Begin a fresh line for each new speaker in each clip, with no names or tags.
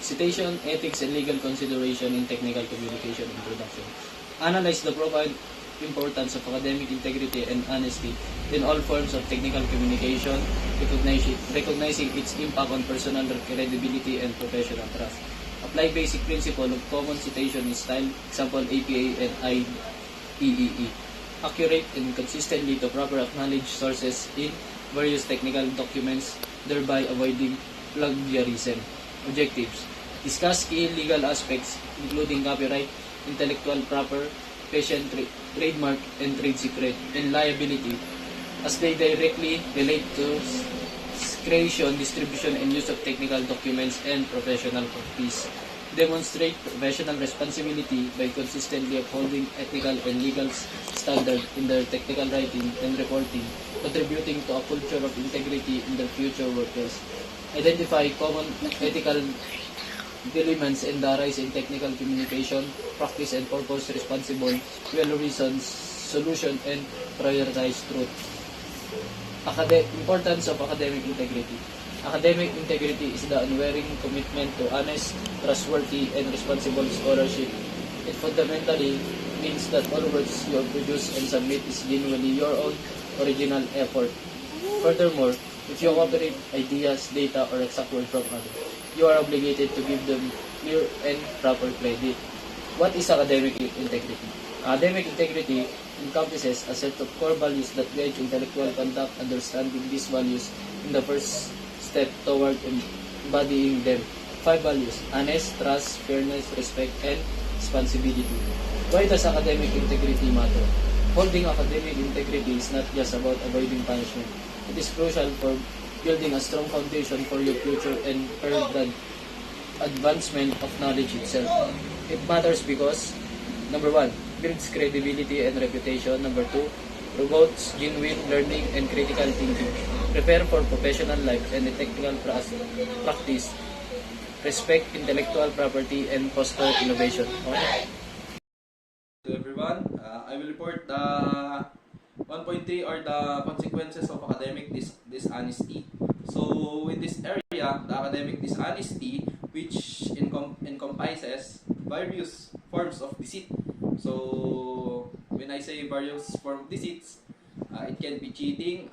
Citation, ethics, and legal consideration in technical communication and production. Analyze the profound importance of academic integrity and honesty in all forms of technical communication, recognizing its impact on personal credibility and professional trust. Apply basic principle of common citation style, example APA and IEEE. Accurate and consistently to proper acknowledge sources in various technical documents, thereby avoiding plagiarism. Objectives: discuss key legal aspects including copyright, intellectual property, patent, trademark, and trade secret, and liability as they directly relate to creation, distribution, and use of technical documents and professional practice. Demonstrate professional responsibility by consistently upholding ethical and legal standards in their technical writing and reporting, contributing to a culture of integrity in their future workplace. Identify common ethical elements and the rise in technical communication, practice and purpose responsible, well-reasoned solution, and prioritize truth. Importance of academic integrity. Academic integrity is the unwavering commitment to honest, trustworthy, and responsible scholarship. It fundamentally means that all works you produce and submit is genuinely your own original effort. Furthermore, if you cooperate ideas, data, or exact word from others, you are obligated to give them clear and proper credit. What is academic integrity? Academic integrity encompasses a set of core values that guide intellectual conduct. Understanding these values in the first step toward embodying them. 5 values: honest, trust, fairness, respect, and responsibility. Why does academic integrity matter? Holding academic integrity is not just about avoiding punishment. It is crucial for building a strong foundation for your future and for the advancement of knowledge itself. It matters because, number 1, builds credibility and reputation. Number 2, promotes genuine learning and critical thinking. Prepare for professional life and technical practice. Respect intellectual property and foster innovation. Okay.
To everyone, I will report the 1.3 or the consequences of academic dishonesty. So in this area, the academic dishonesty, which encompasses various forms of deceit. So when I say various forms of deceits, it can be cheating,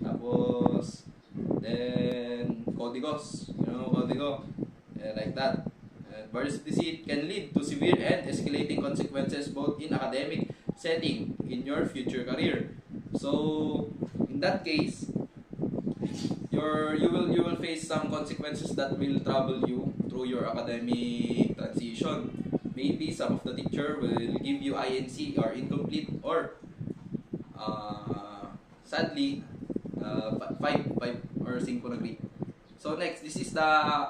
tapos then códigos, código, like that. Various deceit can lead to severe and escalating consequences both in academic setting in your future career. So in that case, you will face some consequences that will trouble you through your academic transition. Maybe some of the teacher will give you INC or incomplete, or sadly 5 or 5 na grade. So next, this is the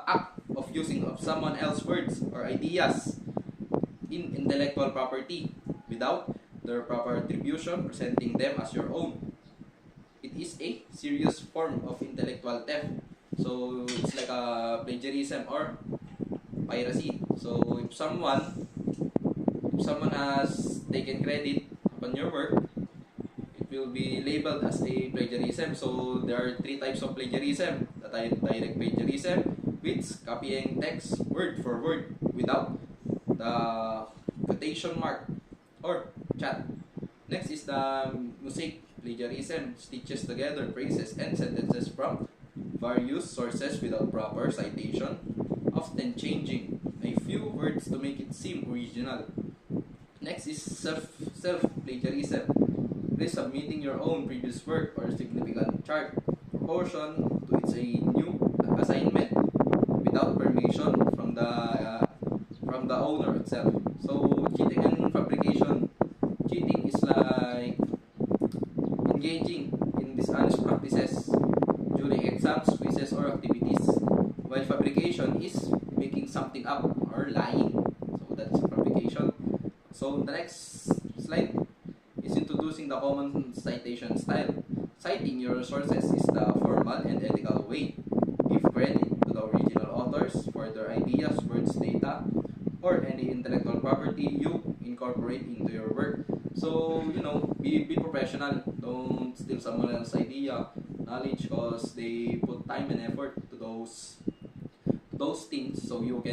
act of using of someone else's words or ideas in intellectual property without their proper attribution, presenting them as your own. It is a serious form of intellectual theft. So it's like a plagiarism or piracy. So if someone has taken credit upon your work, it will be labeled as a plagiarism. So there are 3 types of plagiarism: the direct plagiarism, which copying text word for word without the quotation mark or chat. Next is the mosaic plagiarism, stitches together phrases and sentences from various sources without proper citation, often changing a few words to make it seem original. Next is self-plagiarism, resubmitting your own previous work or significant chart proportion to its a new assignment without permission from the owner itself. So cheating and fabrication. Cheating is like engaging in dishonest practices during exams, quizzes, or activities, while fabrication is making something up or lying. So that's fabrication. So the next slide is introducing the common citation style. Citing your sources is the formal and ethical way. Give credit to the original authors for their ideas, words, data, or any intellectual property you incorporate into your work. So, be professional. Don't steal someone else's idea, knowledge, because they put time and effort to those things so you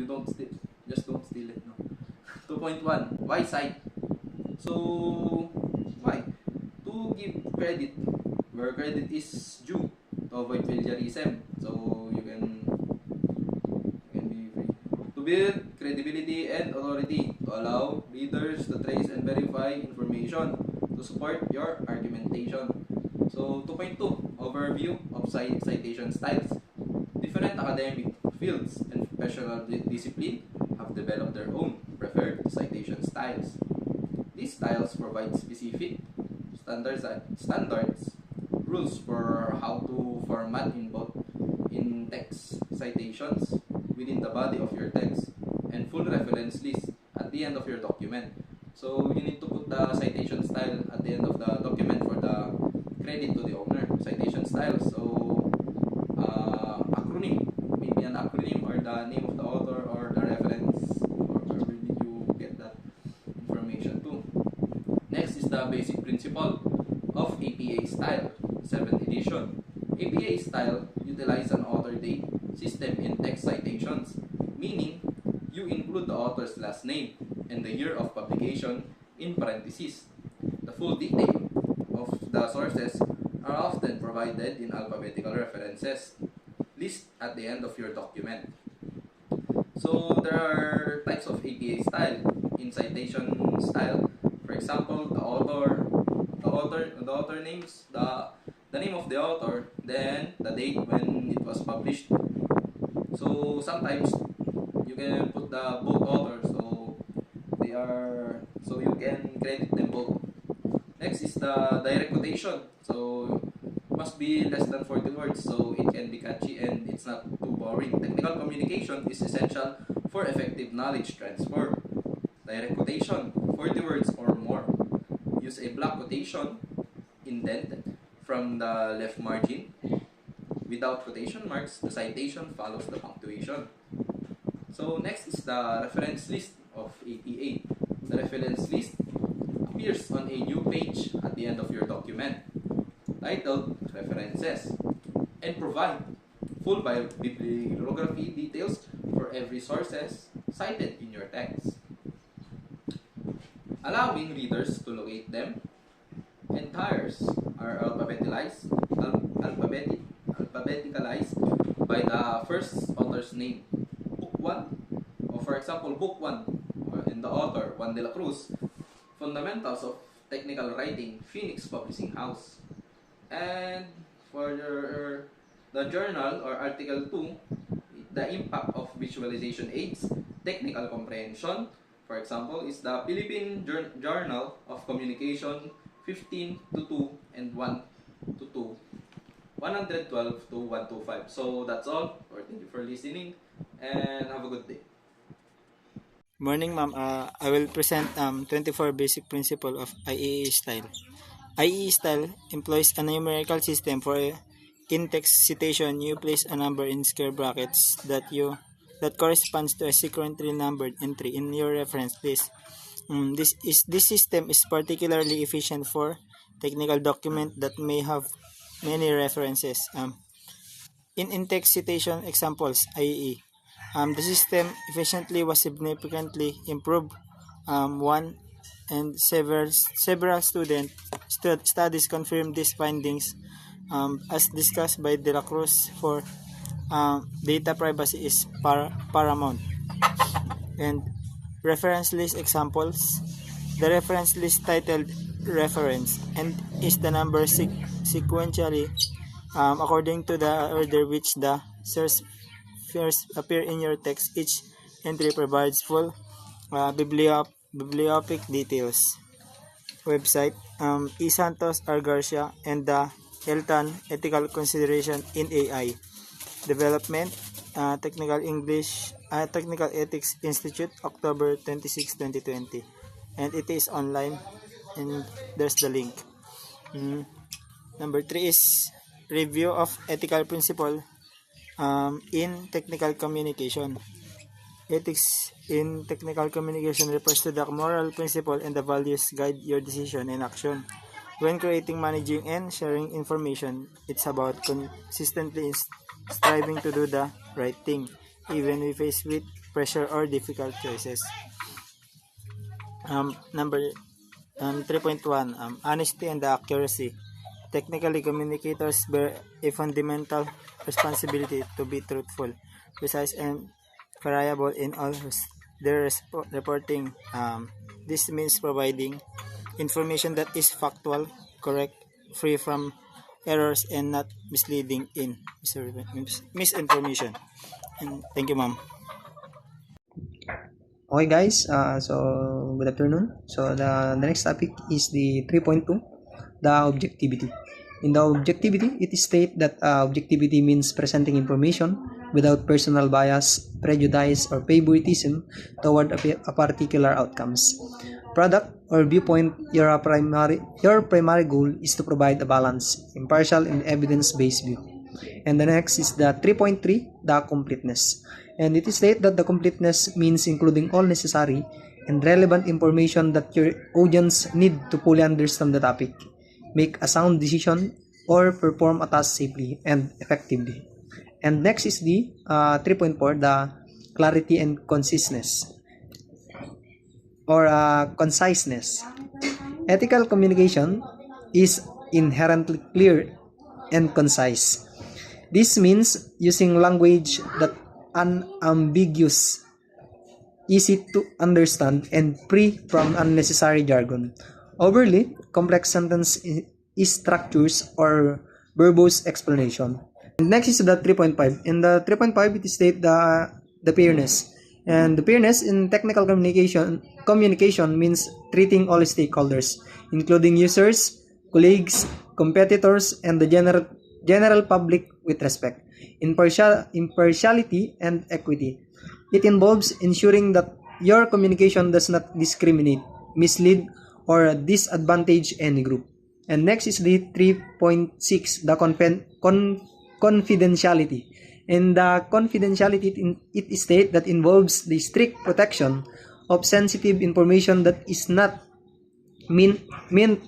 don't steal, just don't steal it, no. 2.1, why cite? So why? To give credit where credit is due, to avoid plagiarism, so you can be free. To build credibility and authority, to allow readers to trace and verify information to support your argumentation. So 2.2, overview of citation styles. Different academic fields and professional discipline have developed their own preferred citation styles. These styles provide specific standards, rules for how to format in text citations within the body of your text, and full reference list at the end of your document. So you need to put the citation style at the end of the document for the credit to the owner. Citation style, so acronym, maybe an acronym or the name of the author or the reference, or where did you get that information to. Next is the basic principle of APA style, 7th edition. APA style utilize an author date system in text citations, meaning you include the author's last name and the year of publication in parentheses. The full detail of the sources are often provided in alphabetical references list at the end of your document. So there are types of APA style in citation style. For example, the author names, the name of the author, then the date when it was published. So sometimes you can put the both authors, so you can credit them both. Next is the direct quotation. So must be less than 40 words so it can be catchy and it's not too boring. Technical communication is essential for effective knowledge transfer. Direct quotation, 40 words or more. Use a block quotation indented from the left margin. Without quotation marks, the citation follows the punctuation. So next is the reference list of APA. The reference list appears on a new page at the end of your document, titled References, and provide full bibliography details for every sources cited in your text, allowing readers to locate them. Entires are alphabeticalized by the first author's name. Book 1, or for example, Book 1, and the author, Juan de la Cruz, Fundamentals of Technical Writing, Phoenix Publishing House. And for the journal or article 2, the impact of visualization aids, technical comprehension, for example, is the Philippine Journal of Communication 15-2 and 1-2, 112 to 125. So that's all. Thank you for listening and have a good day.
Morning, ma'am. I will present 24 basic principle of IEA style. IEA style employs a numerical system for in-text citation. You place a number in square brackets that corresponds to a sequentially numbered entry in your reference list. This system is particularly efficient for technical document that may have many references. In in-text citation examples, IEE, the system efficiently was significantly improved. One and several studies confirm these findings. As discussed by De La Cruz, for data privacy is paramount. And reference list examples, the reference list titled reference and is the number sequentially according to the order which the source first appear in your text. Each entry provides full bibliographic details. Website, E. Santos R. Garcia and the Elton Ethical Consideration in AI Development, Technical Ethics Institute, October 26, 2020, and it is online, and there's the link. Number 3 is review of ethical principle in technical communication. Ethics in technical communication refers to the moral principle and the values guide your decision and action. When creating, managing, and sharing information, it's about consistently striving to do the right thing, even if faced with pressure or difficult choices. Number 3.1, honesty and accuracy. Technically, communicators bear a fundamental responsibility to be truthful, precise, and variable in all their reporting. This means providing information that is factual, correct, free from errors, and not misleading in misinformation. And thank you, ma'am.
Okay guys, so good afternoon. So the next topic is the 3.2, the objectivity. In the objectivity, it is stated that objectivity means presenting information without personal bias, prejudice, or favoritism toward a particular outcomes. Product or viewpoint, your primary goal is to provide a balanced, impartial, and evidence-based view. And the next is the 3.3, the completeness. And it is stated that the completeness means including all necessary and relevant information that your audience need to fully understand the topic, make a sound decision, or perform a task safely and effectively. And next is the 3.4, the clarity and conciseness or conciseness. Ethical communication is inherently clear and concise. This means using language that unambiguous, easy to understand, and free from unnecessary jargon. Overly complex sentence structures or verbose explanation. And next is the 3.5. In the 3.5, it states the fairness. And the fairness in technical communication means treating all stakeholders, including users, colleagues, competitors, and the general public with respect, impartiality, and equity. It involves ensuring that your communication does not discriminate, mislead, or disadvantage any group. And next is the 3.6, the confidentiality. In the confidentiality, it states that involves the strict protection of sensitive information that is not meant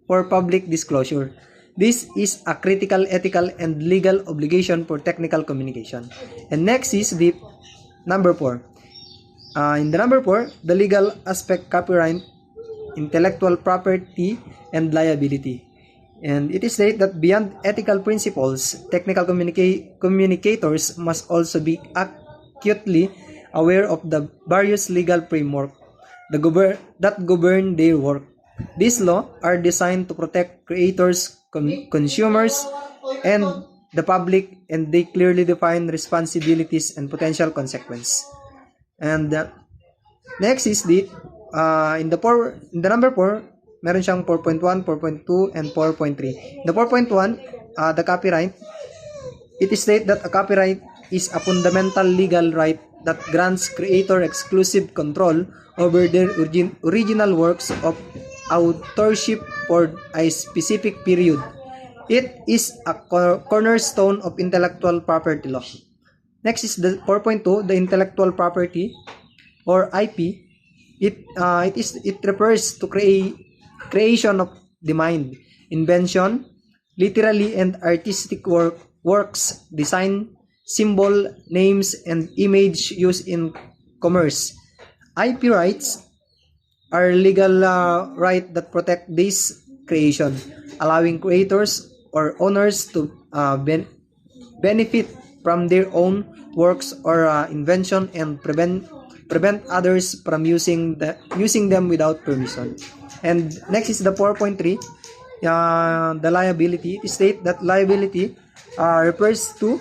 for public disclosure. This is a critical ethical and legal obligation for technical communication. And next is the number 4. In the number 4, the legal aspect, copyright, intellectual property, and liability. And it is stated that beyond ethical principles, technical communicators must also be acutely aware of the various legal framework that govern their work. These laws are designed to protect creators, consumers, and the public, and they clearly define responsibilities and potential consequences. And next is the in the number 4, meron siyang 4.1, 4.2, and 4.3. The 4.1, the copyright, it is stated that a copyright is a fundamental legal right that grants creator exclusive control over their original works of authorship for a specific period. It is a cornerstone of intellectual property law. Next is the 4.2, the intellectual property or IP. It refers to creation of the mind, invention, literary and artistic works, design, symbol, names, and image used in commerce. IP rights are legal right that protect this creation, allowing creators or owners to benefit from their own works or invention and prevent others from using them without permission. And next is the 4.3, the liability. It states that liability refers to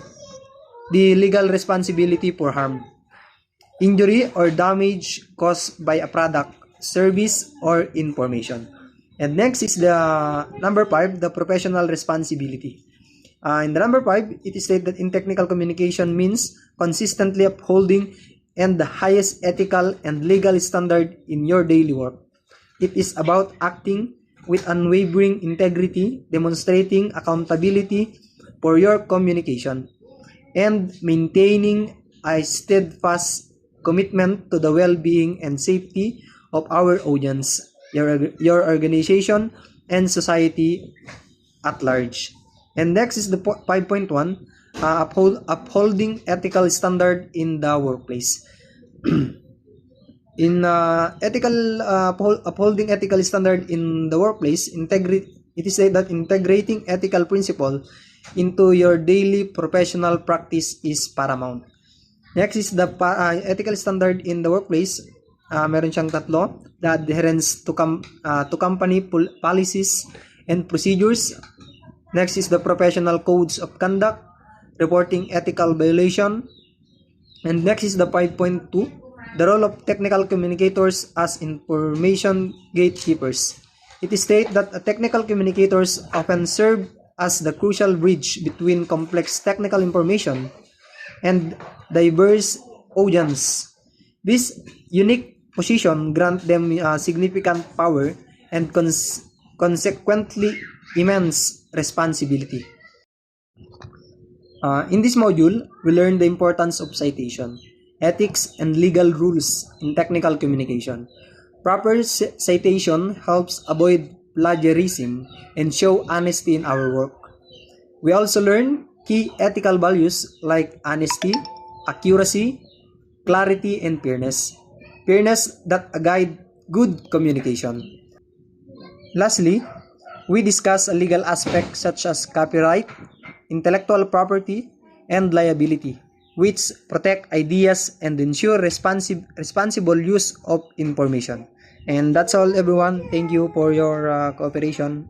the legal responsibility for harm, injury, or damage caused by a product, service, or information. And next is the number 5, the professional responsibility. In the number 5, it is stated that in technical communication means consistently upholding and the highest ethical and legal standard in your daily work. It is about acting with unwavering integrity, demonstrating accountability for your communication, and maintaining a steadfast commitment to the well-being and safety of our audience your organization, and society at large. And next is the 5.1, upholding ethical standard in the workplace. In upholding ethical standard in the workplace, it is said that integrating ethical principle into your daily professional practice is paramount. Next is the ethical standard in the workplace. Meron siyang tatlo: the adherence to company policies and procedures. Next is the professional codes of conduct, reporting ethical violation. And next is the 5.2, the role of technical communicators as information gatekeepers. It is stated that technical communicators often serve as the crucial bridge between complex technical information and diverse audience. This unique position grants them significant power and consequently immense responsibility. In this module, we learn the importance of citation, ethics, and legal rules in technical communication. Proper citation helps avoid plagiarism and show honesty in our work. We also learn key ethical values like honesty, accuracy, clarity, and fairness. Fairness that guide good communication. Lastly, we discuss a legal aspects such as copyright, intellectual property, and liability, which protect ideas and ensure responsible use of information. And that's all, everyone. Thank you for your cooperation.